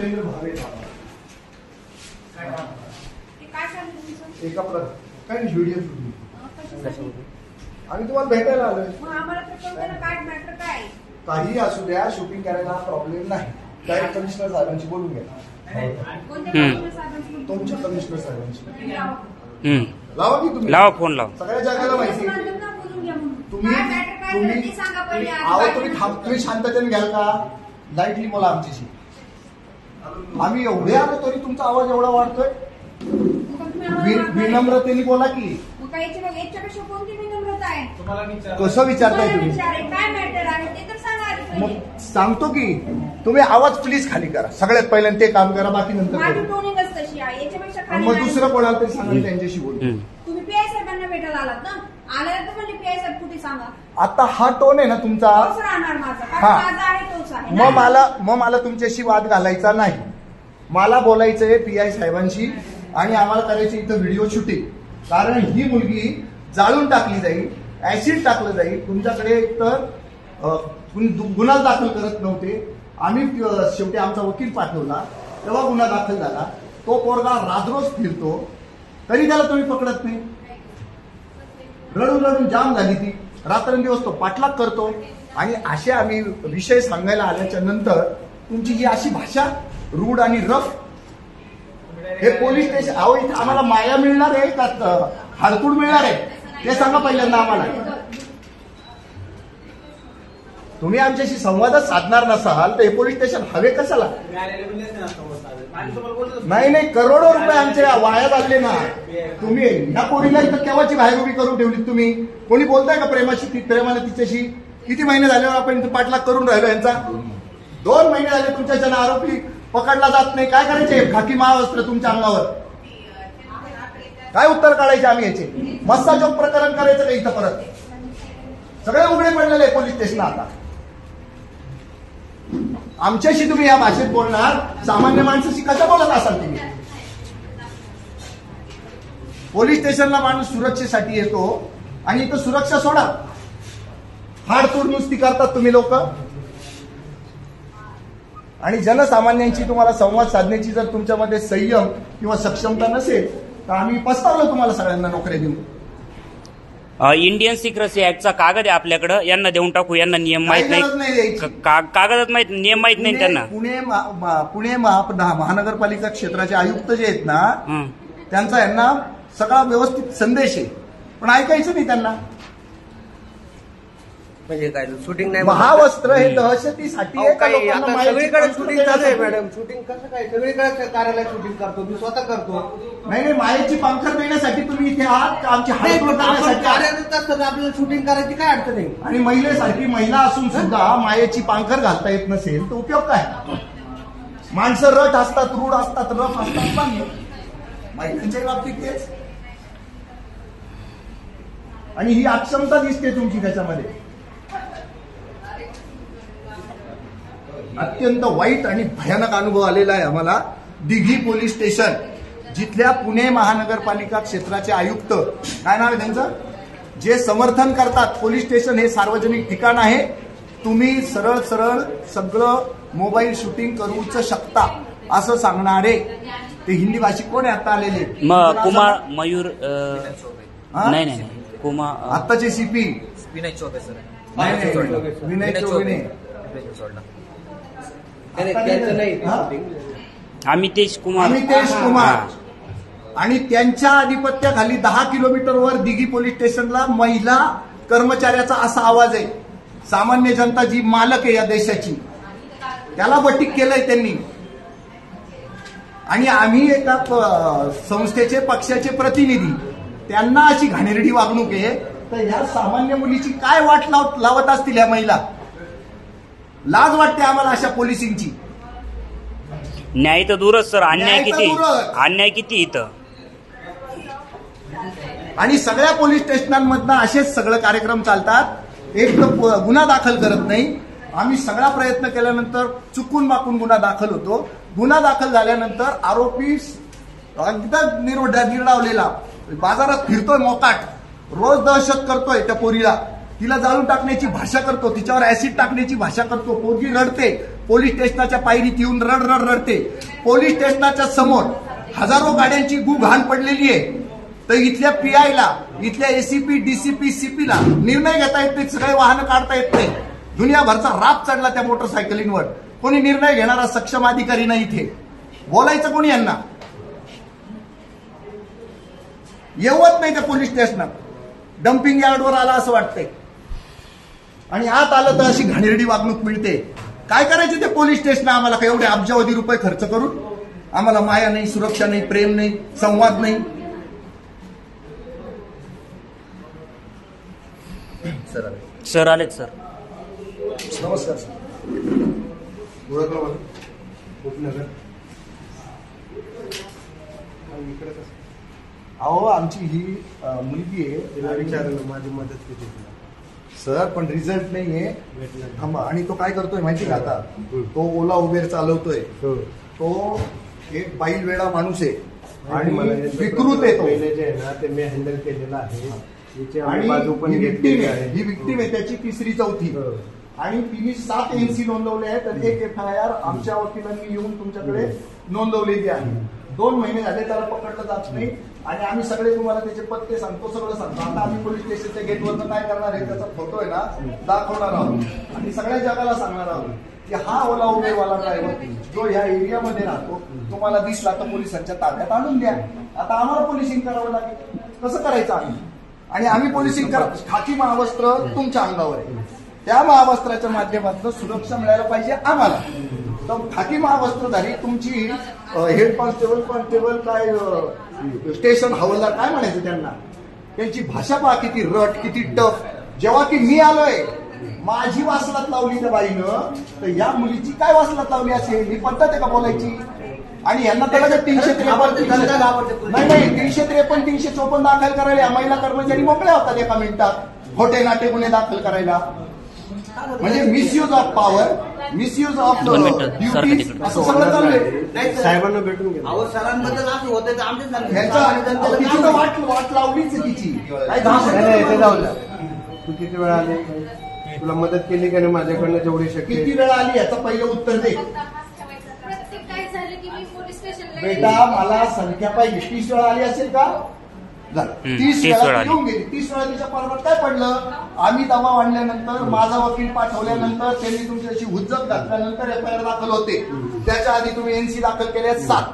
जितेंद्र भावे एका काय व्हिडिओ आम्ही तुम्हाला भेटायला आलोय. काही असू द्या, शूटिंग करायला प्रॉब्लेम नाही. डायरेक्ट कमिशनर साहेबांशी बोलून घ्या. तुमच्या कमिशनर साहेबांशी लावा की तुम्ही लावा फोन लावा. सगळ्या जगाला माहिती तुम्ही शांततेने घ्याल का? लाईटली बोला आमच्याशी. आम्ही एवढे आलो तरी तुमचा आवाज एवढा वाढतोय. विनम्रतेने बोला की. कसं विचारताय तुम्ही? मग सांगतो की तुम्ही आवाज प्लीज खाली करा. सगळ्यात पहिल्यांदा ते काम करा, बाकी नंतर मग दुसरं कोणाला तरी सांगा त्यांच्याशी बोलू. तुम्ही पीआय साहेबांना भेटायला आलात ना, आल्यानंतर म्हणजे पीआय साहेब कुठे सांगा. आता हा टोन आहे ना तुमचा, मग मला तुमच्याशी वाद घालायचा नाही. मला बोलायचंय पीआय साहेबांशी आणि आम्हाला करायचं इथं व्हिडिओ शूटिंग. कारण ही मुलगी जाळून टाकली जाईल, ऍसिड टाकलं जाईल. तुमच्याकडे तर गुन्हा दाखल करत नव्हते. आम्ही शेवटी आमचा वकील पाठवला, तेव्हा गुन्हा दाखल झाला. तो पोरगा राजरोज फिरतो तरी त्याला तुम्ही पकडत नाही. रडून रडून जाम झाली ती. रात्रंदिवस तो पाठलाग करतो. आणि असे आम्ही विषय सांगायला आल्याच्या नंतर तुमची ही अशी भाषा रूढ आणि रफ. हे पोलीस स्टेशन अहो, इथे आम्हाला माया मिळणार आहे का हाडतूड मिळणार आहे ते सांगा पहिल्यांदा आम्हाला. तुम्ही आमच्याशी संवादच साधणार नसाल तर हे पोलीस स्टेशन हवे कशाला? नाही, करोडो रुपये आमचे वाया घालले ना तुम्ही. ह्या पोरीला इथं केव्हाची बाहेर उभी करून ठेवली तुम्ही. कोणी बोलताय का प्रेमाने तिच्याशी? किती महिने झाले आपण इथं पाठलाग करून राहिलो यांचा? 2 महिने झाले तुमच्या आरोपी पकडला जात नाही. काय करायचे? खाकी महावस्त्र तुमच्या अंगावर. काय उत्तर काढायचे आम्ही याचे? मस्साजोग प्रकरण करायचं का इथं परत? सगळे उघडे पडलेले आहे पोलीस स्टेशन. आता आमच्याशी तुम्ही या भाषेत बोलणार, सामान्य माणसाशी कसं बोलत असाल तुम्ही? पोलीस स्टेशनला माणूस सुरक्षेसाठी येतो आणि इथं सुरक्षा सोडा. हाडतूड नुसती करतात तुम्ही लोक. आणि जनसामान्यांची तुम्हाला संवाद साधण्याची जर तुमच्यामध्ये संयम किंवा सक्षमता नसेल तर आम्ही पस्तावलो तुम्हाला सगळ्यांना नोकऱ्या देऊन. इंडियन सिक्रेसी ऍक्टचा कागद आहे आपल्याकडे, यांना देऊन टाकू. यांना नियम माहित नाही, कागदात माहित, नियम माहित नाही त्यांना. पुणे महानगरपालिका क्षेत्राचे आयुक्त जे आहेत ना, त्यांचा यांना सगळा व्यवस्थित संदेश आहे, पण ऐकायचं नाही त्यांना. म्हणजे काय शूटिंग नाही? महावस्त्र हे दहशतीसाठी सगळीकडे शूटिंग चालू आहे मॅडम. शूटिंग कसं काय? सगळीकडे कार्यालयात शूटिंग करतो, मी स्वतः करतो. नाही, मायेची पांखर देण्यासाठी तुम्ही इथे आहात. आमची कार्यरत असताना आपल्याला शूटिंग करायची काय अडचण आहे? आणि महिलेसाठी महिला असून सुद्धा मायेची पांखर घालता येत नसेल तर उपयोग काय? माणसं रट असतात, रूढ असतात, रफ असतात, पण महिलांच्या बाबतीत तेच. आणि ही अक्षमता दिसते तुमची त्याच्यामध्ये. अत्यंत वाईट आणि भयानक अनुभव आलेला आहे आम्हाला. दिघी पोलीस स्टेशन, जिथल्या पुणे महानगरपालिका क्षेत्राचे आयुक्त, काय नाव आहे त्यांचं, जे समर्थन करतात पोलीस स्टेशन हे सार्वजनिक ठिकाण आहे, तुम्ही सरळ सरळ सगळं मोबाईल शूटिंग करूच शकता असं सांगणारे ते हिंदी भाषिक कोण आहे आता आलेले? कुमार मयूर नाही कुमार आत्ताचे सीपी विनय चौबे सर. विनय चौबे अमितेश कुमार. आणि त्यांच्या आधिपत्याखाली 10 किलोमीटरवर दिघी पोलीस स्टेशनला महिला कर्मचाऱ्याचा असा आवाज आहे. सामान्य जनता जी मालक आहे या देशाची, त्याला बटीक केलंय त्यांनी. आणि आम्ही एका संस्थेचे पक्षाचे प्रतिनिधी, त्यांना अशी घाणेरडी वागणूक आहे तर ह्या सामान्य मुलीची काय वाट लावत असतील ह्या महिला? लाज वाटते आम्हाला अशा पोलिसिंगची. न्याय तर दूरच सर, अन्याय किती इथं. आणि सगळ्या पोलीस स्टेशनांमधनं असेच सगळे कार्यक्रम चालतात. एक तर गुन्हा दाखल करत नाही. आम्ही सगळा प्रयत्न केल्यानंतर चुकून माकून गुन्हा दाखल होतो. गुन्हा दाखल झाल्यानंतर आरोपी एकदम निर्डावलेला बाजारात फिरतोय मोकाट, रोज दहशत करतोय त्या पोरीला. तिला जाळून टाकण्याची भाषा करतो, तिच्यावर ऍसिड टाकण्याची भाषा करतो. पोरगी रडते, पोलीस स्टेशनाच्या पायरीत येऊन रडते. पोलीस स्टेशनाच्या समोर हजारो गाड्यांची घाण पडलेली आहे. तर इथल्या पीआयला, इथल्या एसीपी, डीसीपी, सीपीला निर्णय घेता येत नाही, सगळे वाहनं काढता येत नाही. दुनियाभरचा राप चढला त्या मोटरसायकलींवर. कोणी निर्णय घेणारा सक्षम अधिकारी नाही. इथे बोलायचं कोणी यांना? येवत नाही त्या पोलीस स्टेशनात. डम्पिंग यार्डवर आला असं वाटतंय. आणि आत आलं तर अशी घाणेरडी वागणूक मिळते. काय करायचे ते पोलीस स्टेशन? आम्हाला काय एवढे अब्जावधी रुपये खर्च करून? आम्हाला माया नाही, सुरक्षा नाही, प्रेम नाही, संवाद नाही. सर आलेत सर. नमस्कार सर. ओळखलं मला उपनगर. अहो आमची ही मुलगी आहे. तिला विचारलं माझी मदत किती तुला सर पण रिझल्ट नाहीये. भेटला. थांबा. आणि तो काय करतोय माहिती का? आता तो ओला उबेर चालवतोय. तो एक बाईल वेळा माणूस आहे आणि विकृत आहे तो. पहिले जे आहे ना ते मी हँडल केलेलं आहे. आणि बाजू पण ही घेतलेली victim आहे. आहे. ही विक्टीम आहे, त्याची 3री-4थी. आणि तिने 7 NC नोंदवले आहेत. तर 1 FIR आमच्या वकिलांनी येऊन तुमच्याकडे नोंदवलेली आहे. 2 महिने झाले त्याला पकडलं जात नाही. आणि आम्ही सगळे तुम्हाला त्याचे पत्ते सांगतो, सगळं सांगतो. आता आम्ही पोलीस स्टेशनच्या गेटवरनं काय करणार आहे, त्याचा फोटो आहे ना दाखवणार आहोत आणि सगळ्या जगाला सांगणार आहोत की हा ओला उबेरवाला ड्रायव्हर जो ह्या एरियामध्ये राहतो, तुम्हाला दिसला तर पोलिसांच्या ताब्यात आणून द्या. आता आम्हाला पोलिसिंग करावं लागेल. कसं करायचं आम्ही? आणि आम्ही पोलिसिंग खाकी महावस्त्र तुमच्या अंगावर आहे. त्या महावस्त्राच्या माध्यमातून सुरक्षा मिळायला पाहिजे आम्हाला. तर खाकी महावस्त्रधारी तुमची हेड कॉन्स्टेबल काय स्टेशन हवालदार काय म्हणायचं त्यांना, त्यांची भाषा पहा किती रट, किती टफ. जेव्हा की मी आलोय, माझी वासलात लावली त्या बाईनं, तर या मुलीची काय वासलात लावली असेल? ही पद्धत आहे का बोलायची? आणि यांना त्याला 353 नाही 353 354 दाखल करायला महिला कर्मचारी मोकळ्या होतात एका मिनिटात खोटे नाटे गुन्हे दाखल करायला. म्हणजे misuse of power, misuse of duty, असं सगळं चाललंय. साहेबांना भेटून घ्या. अहो सरांबद्दल असं होतं तिची तर वाट लावलीच तिची. काय जाऊ तू किती वेळा आले? तुला मदत केली का नाही माझ्याकडनं जेवढी शक्य? किती वेळा आली याचं पहिलं उत्तर दे बेटा. मला संख्या पाहिजे. 30 वेळा आली असेल का? 30 वेळा येऊन गेली. 30 वेळा तिच्या पर्वात काय पडलं? आम्ही दबाव आणल्यानंतर, माझा वकील पाठवल्यानंतर, त्यांनी तुमच्याशी हुज्जत घातल्यानंतर FIR दाखल होते. त्याच्या आधी तुम्ही NC दाखल केल्या 7.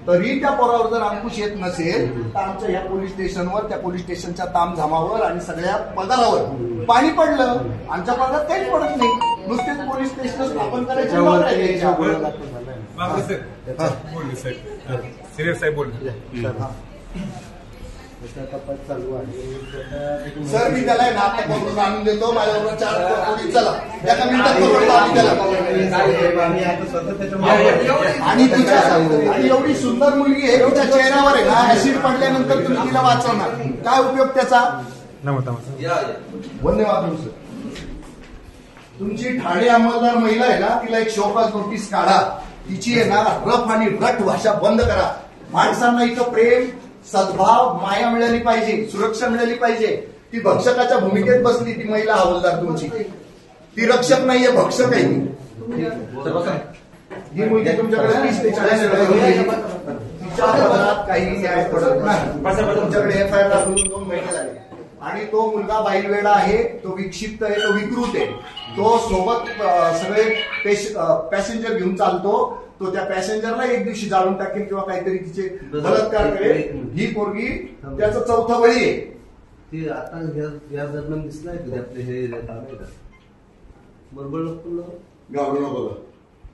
तरी त्या पोरावर जर अंकुश येत नसेल तर आमच्या ह्या पोलीस स्टेशनवर, त्या पोलीस स्टेशनच्या तामझामावर आणि सगळ्या पगारावर पाणी पडलं. आमच्या पगारात काहीच पडत नाही. नुसतेच पोलीस स्टेशन स्थापन करायचे. तपास चालू आहे. सर मी त्याला नाटक करून आणून देतो. माझ्याबरोबर 4 पोलीस चला एका मिनिटात पकडतो आम्ही त्याला. आणि तिच्या आणि एवढी सुंदर मुलगी आहे, तिच्या चेहऱ्यावर आहे ना ऍसिड पडल्यानंतर तुम्ही तिला वाचवणार, काय उपयोग त्याचा? धन्यवाद सर. तुमची ठाणे अंमलदार महिला आहे ना, तिला एक शोकास नोटीस काढा. तिची आहे ना रफ आणि रट भाषा बंद करा. माणसांना इथं प्रेम, सद्भाव, माया मिळाली पाहिजे, सुरक्षा मिळाली पाहिजे. ती भक्षकाच्या भूमिकेत बसली ती महिला हवालदार तुमची. ती रक्षक नाहीये, भक्षक आहे. ही मुलगी तुमच्याकडे 30 ते 40 तिच्या पदरात काही न्याय पडत नाही. तुमच्याकडे FIR दाखल 2 महिने झाले. आणि तो मुलगा बाईलवेडा आहे, तो विक्षिप्त आहे, तो विकृत आहे. तो सोबत सगळे पॅसेंजर घेऊन चालतो. तो त्या पॅसेंजरला एक दिवशी जाळून टाकेल किंवा काहीतरी तिचे बलात्कार करेल. ही पोरगी त्याचं 4था बळी आहे. ते आता या दरम्यान दिसलाय का आपले हे बरोबर घाबरू नको.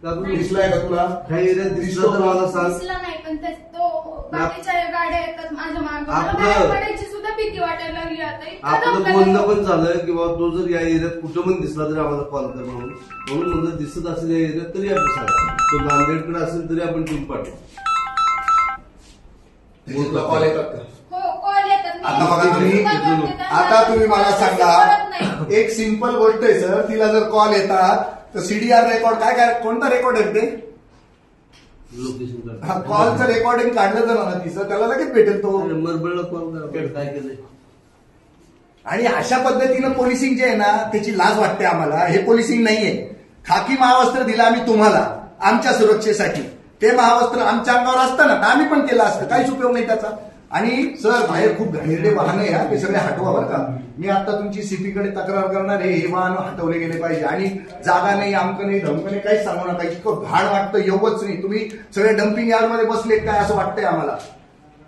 दिसलाय दिसलाय का तुला? काही दिसलं तर मला सांग. दिसला नाही पण तो बाकीच्या गाड्या येतात माझ्या मागे, आपलं- मला बाहेर पडायची सुद्धा भीती वाटायला लागली. आता इतकं आपलं धमकायला बोलणं पण झालं की बाबा तो जर या एरियात कुठं पण दिसला तरी आम्हाला कॉल कर म्हणून म्हणलं दिसत असेल या एरियात तरी आपण सांगा. तो नांदेडकडे असेल तरी आपण टीम पाठवू. कॉल येतात का? हो कॉल येतात. आता बघा तुम्ही, आता तुम्ही मला सांगा, एक सिंपल गोष्ट आहे सर. तिला जर कॉल येतात तर CDR रेकॉर्ड काय कोणता रेकॉर्ड आहे ते? लोकेशन कॉलचं रेकॉर्डिंग काढलं जर ना तिचं, त्याला लगेच भेटेल तो. मरबळला कॉल करा काय केलंय. आणि अशा पद्धतीनं पोलिसिंग जे आहे ना त्याची लाज वाटते आम्हाला. हे पोलिसिंग नाहीये. खाकी महावस्त्र दिलं आम्ही तुम्हाला आमच्या सुरक्षेसाठी. ते महावस्त्र आमच्या अंगावर असतं ना तर आम्ही पण केलं असतं, काहीच उपयोग नाही त्याचा. आणि सर बाहेर खूप घाणेरडे वाहन आहे, ते सगळे हटवा बरं का. मी आता तुमची सीपीकडे तक्रार करणार आहे, हे वाहन हटवले गेले पाहिजे. आणि जागा नाही, आमकं नाही, धमकं नाही, काहीच सांगू नका. इतकं घाण वाटतं एवढंच नाही, तुम्ही सगळे डम्पिंग यार्डमध्ये बसले काय असं वाटतंय आम्हाला.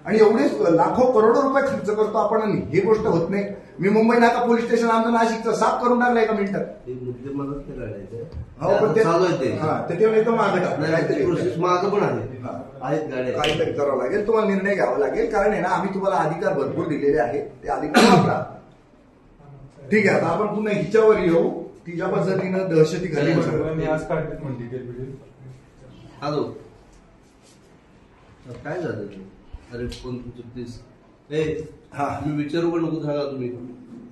आणि एवढे लाखो करोडो रुपये खर्च करतो आपण आणि ही गोष्ट होत नाही. मी मुंबई नाका पोलीस स्टेशन आमचं नाशिकचं साफ करून टाकलं एका मिनिटात. मुद्दे मलाच ते काढायचे. हो पण ते चालू आहे ते. ते नाही तर मागं टाकलं काहीतरी. प्रोसेस मागं पण आहे, आहेत गाड्या. काहीतरी करावं लागेल, तुम्हाला निर्णय घ्यावा लागेल. कारण आहे ना आम्ही तुम्हाला अधिकार भरपूर दिलेले आहेत, ते अधिकार वापरा. ठीक आहे, आता आपण पुन्हा हिच्यावर येऊ. तिच्या पद्धतीनं दहशती घाली. हॅलो, काय झालं? अरे फोन चुकतीस. हा मी विचारू पण नको सांगा तुम्ही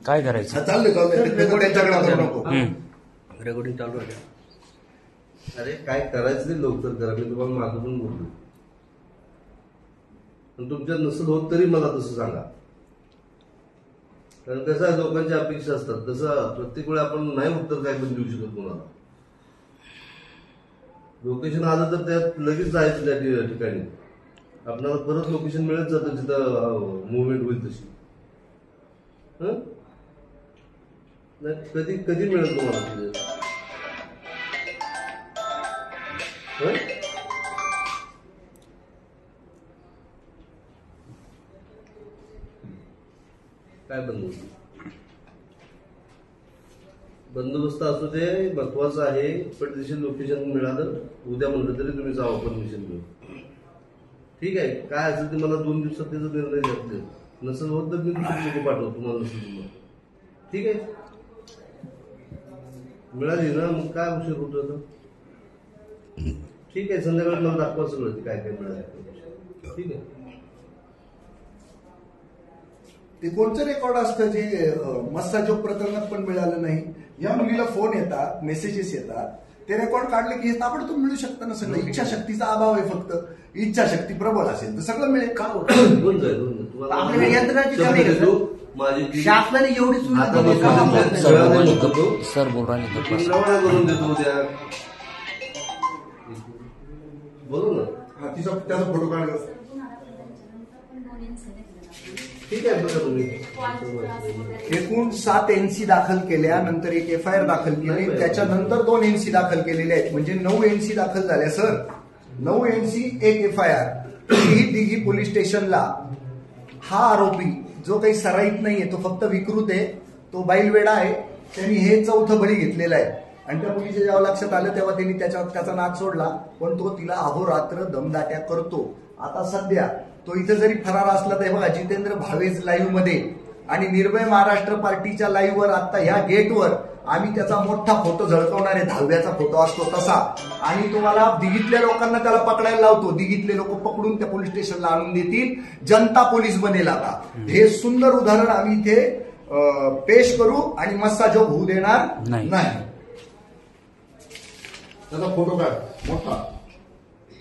काय करायचं. चाललंय त्यांच्याकडे करू नको. रेकॉर्डिंग चालू आहे. अरे काय करायचं ते लवकर करा. मी तुम्हाला मागं पण बोललो, पण तुमच्यात नसेल होत तरी मला तसं सांगा. कारण कसं आहे, लोकांच्या अपेक्षा असतात. तसं प्रत्येक वेळा आपण नाही उत्तर काय पण देऊ शकत कोणाला. लोकेशन आलं तर त्यात लगेच जायचं त्या ठिकाणी. आपल्याला परत लोकेशन मिळत जातं जिथं मुवमेंट होईल तशी. कधी कधी मिळेल तुम्हाला तिथे? काय बंदोबस्त असू दे, महत्वाचं आहे. पटदिशी लोकेशन मिळालं उद्या म्हणलं तरी तुम्ही जावं परमिशन घेऊन. ठीक आहे, काय असेल ते मला 2 दिवसात त्याचा निर्णय घ्यायचा. नसेल होत तर मी दुसरी लोक पाठवतो तुम्हाला. नसेल ठीक आहे, मिळाली ना मग काय उशीर होतो आता. ठीक आहे, संध्याकाळी मला दाखवा सगळं काय काय मिळालं. ठीक आहे. ते कोणतं रेकॉर्ड असतं जे मस्साजोग प्रकरणात पण मिळालं नाही. या मुलीला फोन येतात, मेसेजेस येतात, ते रेकॉर्ड काढले की हे ताबडतोब मिळू शकतं ना सगळं. इच्छाशक्तीचा अभाव आहे फक्त. इच्छाशक्ती प्रबळ असेल तर सगळं मिळेल. का शासनाने एवढी सुविधा सर बोल रहा करून देतो उद्या. बोलू ना, त्याचा फोटो काढ. ठीक आहे. बघा तुम्ही एकूण 7 NC दाखल केल्या, नंतर एक FIR दाखल केली, त्याच्यानंतर 2 NC दाखल केलेले आहेत. म्हणजे 9 NC दाखल झाल्या सर. 9 NC, 1 FIR. ही तिघी पोलीस स्टेशनला. हा आरोपी जो काही सराईत नाहीये, तो फक्त विकृत आहे, तो बैलवेडा आहे. त्यांनी हे 4थं बळी घेतलेलं आहे. आणि त्या मुलीच्या जेव्हा लक्षात आलं तेव्हा त्यांनी त्याचा नाक सोडला. पण तो तिला अहोरात्र दमदाट्या करतो. आता सध्या तो इथे जरी फरार असला तर बघा जितेंद्र भावेज लाईव्ह मध्ये आणि निर्भय महाराष्ट्र पार्टीच्या लाईव्हवर आता ह्या गेटवर आम्ही त्याचा मोठा फोटो झळकवणार आहे. 10व्याचा फोटो असतो तसा. आणि तुम्हाला दिघीतल्या लोकांना त्याला पकडायला लावतो. दिघीतले लोक पकडून त्या पोलीस स्टेशनला आणून देतील. जनता पोलीस बनेल आता. हे सुंदर उदाहरण आम्ही इथे पेश करू आणि मस्साजोग होऊ देणार नाही. त्याचा फोटो काढ मोठा.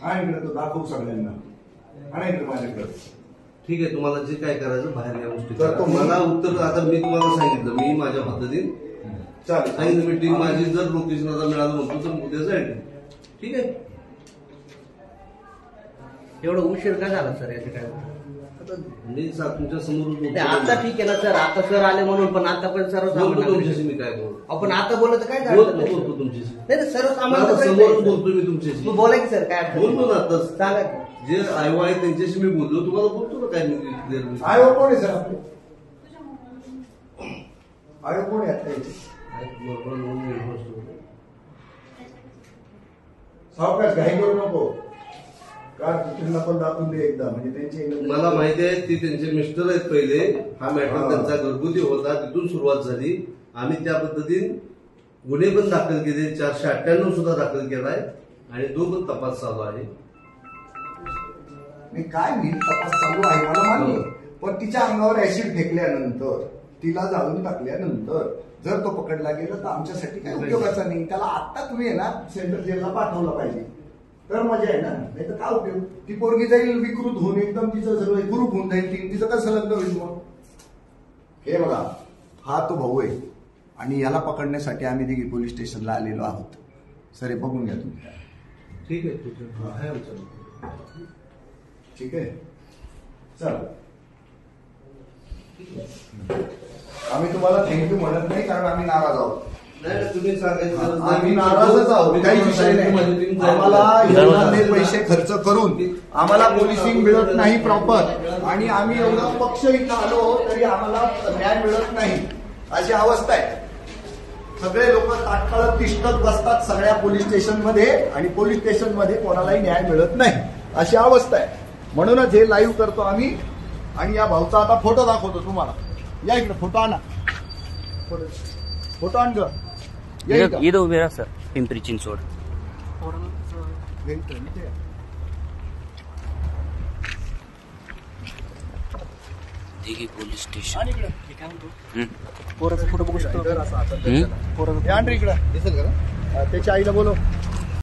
हा इकडे तो दाखवू सगळ्यांना. माझ्याकडे ठीक आहे. तुम्हाला जे काय करायचं बाहेर या गोष्टी तर तो मला उत्तर. आता मी तुम्हाला सांगितलं, मी माझ्या पद्धतीने सांगितलं. मीटिंग माझी जर लोकेशन आता मिळालं म्हणतो तर उद्या जाईल. ठीक आहे. एवढं उशीर का झाला सर याचे काय? आता मी तुमच्या समोर आता ठीक आहे ना सर, आता सर आले म्हणून. पण आता पण तुमच्याशी मी काय बोलतो? आपण आता बोलत काय बोलतो तुमच्याशी. नाही सर्व समोर बोलतो मी तुमच्याशी. बोला की सर काय बोलतो ना आता. सांगा. जे आयो आहे त्यांच्याशी मी बोललो. तुम्हाला बोलतो ना काय मी. आयो कोण आहे सर आपले? आयो कोण आहे? सावकाश घाई करू नको. का त्यांना पण दाखवून दे एकदा. म्हणजे त्यांची मला माहिती आहे ती त्यांचे मिस्टर आहेत पहिले. हा मॅटर त्यांचा घरगुती होता, तिथून सुरुवात झाली. आम्ही त्या पद्धतीने गुन्हे पण दाखल केले. 498 सुद्धा दाखल केलाय आणि तो पण तपास चालू आहे. काय मी तपास चालू आहे मला मान्य. पण तिच्या अंगावर ऍसिड फेकल्यानंतर, तिला जाळून टाकल्यानंतर जर तो पकडला गेला तर आमच्यासाठी काय उपयोगाचा नाही. त्याला आता तुम्ही आहे ना सेंट्रल जेलला पाठवलं पाहिजे तर मजा आहे ना. नाही तर काय उपयोग. ती पोरगी जाईल विकृत होऊन एकदम तिचं सगळं कुरूप होऊन जाईल. तिचं कसं लग्न होईल मग? हे बघा, हा तो भाऊ आहे आणि याला पकडण्यासाठी आम्ही दिघी पोलीस स्टेशनला आलेलो आहोत. सर हे बघून घ्या तुम्ही. ठीक आहे ठीक आहे आहे आमचं. ठीक आहे चल. आम्ही तुम्हाला थँक्यू म्हणत नाही कारण आम्ही नाराज आहोत. नाही तुम्ही सांगायचं आम्ही नाराजच आहोत, काही विषय नाही. आम्हाला एवढे पैसे खर्च करून आम्हाला पोलिसिंग मिळत नाही प्रॉपर आणि आम्ही एवढं पक्ष इथं आलो तरी आम्हाला न्याय मिळत नाही अशी अवस्था आहे. सगळे लोक तात्काळ तिष्ठत बसतात सगळ्या पोलीस स्टेशनमध्ये आणि पोलीस स्टेशनमध्ये कोणालाही न्याय मिळत नाही अशी अवस्था आहे. म्हणूनच हे लाईव्ह करतो आम्ही आणि या भाऊचा आता फोटो दाखवतो तुम्हाला. या इकडे फोटो आणा, फोटो आण ग. इथं उभे राहा sir, Pimpri Chinchwad. Dighi police station. पोराचा फोटो बघू शकतो. इकडं त्याच्या आईला बोलव.